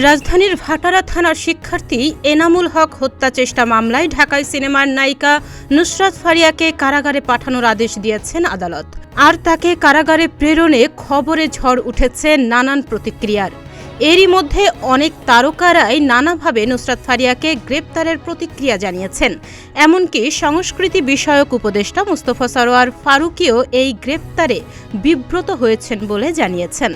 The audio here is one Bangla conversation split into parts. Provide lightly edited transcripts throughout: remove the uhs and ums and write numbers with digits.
রাজধানীর ভাটারা থানার শিক্ষার্থী এনামুল হক হত্যা চেষ্টা মামলায় ঢাকায় সিনেমার নায়িকা নুসরাত ফারিয়াকে কারাগারে পাঠানোর আদেশ দিয়েছেন আদালত। আর তাকে কারাগারে প্রেরণে খবরে ঝড় উঠেছে নানান প্রতিক্রিয়ার। এরই মধ্যে অনেক তারকারাই নানাভাবে নুসরাত ফারিয়াকে গ্রেপ্তারের প্রতিক্রিয়া জানিয়েছেন। এমনকি সংস্কৃতি বিষয়ক উপদেষ্টা মুস্তফা সরোয়ার ফারুকীও এই গ্রেপ্তারে বিব্রত হয়েছেন বলে জানিয়েছেন।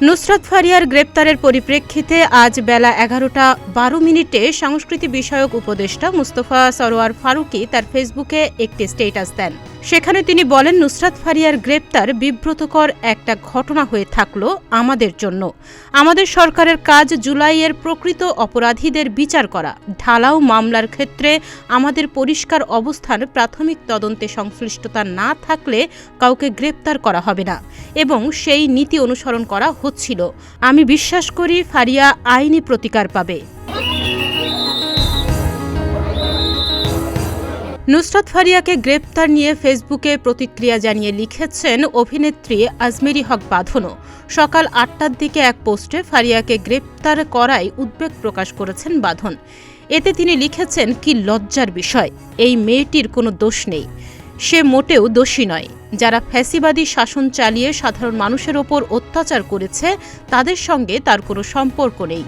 নুসরাত ফারিয়ার গ্রেপ্তারের পরিপ্রেক্ষিতে আজ বেলা 11:12 সংস্কৃতি বিষয়ক উপদেষ্টা মুস্তফা সরোয়ার ফারুকী তার ফেসবুকে একটি স্ট্যাটাস দেন। সেখানে তিনি বলেন, নুসরাত ফারিয়ার গ্রেপ্তার বিব্রতকর একটা ঘটনা হয়ে থাকলো আমাদের জন্য। আমাদের সরকারের কাজ জুলাইয়ের প্রকৃত অপরাধীদের বিচার করা। ঢালাও মামলার ক্ষেত্রে আমাদের পরিষ্কার অবস্থান, প্রাথমিক তদন্তে সংশ্লিষ্টতা না থাকলে কাউকে গ্রেপ্তার করা হবে না এবং সেই নীতি অনুসরণ করা হচ্ছিল। আমি বিশ্বাস করি ফারিয়া আইনি প্রতিকার পাবে। নুসরাত ফারিয়াকে গ্রেপ্তার নিয়ে ফেসবুকে প্রতিক্রিয়া জানিয়ে লিখেছেন অভিনেত্রী আজমেরি হক বাঁধনও। সকাল 8টার দিকে এক পোস্টে ফারিয়াকে গ্রেপ্তার করায় উদ্বেগ প্রকাশ করেছেন বাঁধন। এতে তিনি লিখেছেন, কি লজ্জার বিষয়, এই মেয়েটির কোনো দোষ নেই, সে মোটেও দোষী নয়। যারা ফ্যাসিবাদী শাসন চালিয়ে সাধারণ মানুষের ওপর অত্যাচার করেছে তাদের সঙ্গে তার কোনো সম্পর্ক নেই।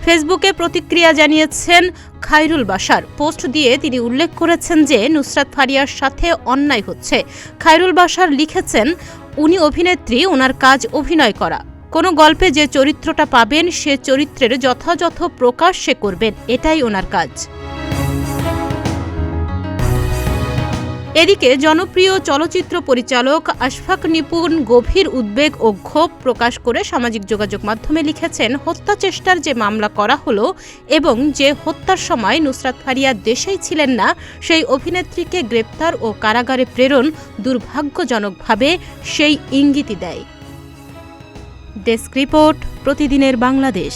ফেসবুকে প্রতিক্রিয়া জানিয়েছেন খায়রুল বাশার। পোস্ট দিয়ে তিনি উল্লেখ করেছেন যে নুসরাত ফারিয়ার সাথে অন্যায় হচ্ছে। খায়রুল বাশার লিখেছেন, উনি অভিনেত্রী, ওনার কাজ অভিনয় করা। কোনো গল্পে যে চরিত্রটা পাবেন সে চরিত্রের যথাযথ প্রকাশ সে করবেন, এটাই ওনার কাজ। এদিকে জনপ্রিয় চলচ্চিত্র পরিচালক আশফাক নিপুণ গভীর উদ্বেগ ও ক্ষোভ প্রকাশ করে সামাজিক যোগাযোগ মাধ্যমে লিখেছেন, হত্যা চেষ্টার যে মামলা করা হলো এবং যে হত্যার সময় নুসরাত ফারিয়া দেশেই ছিলেন না, সেই অভিনেত্রীকে গ্রেপ্তার ও কারাগারে প্রেরণ দুর্ভাগ্যজনকভাবে সেই ইঙ্গিতই দেয়। ডেস্ক রিপোর্ট, প্রতিদিনের বাংলাদেশ।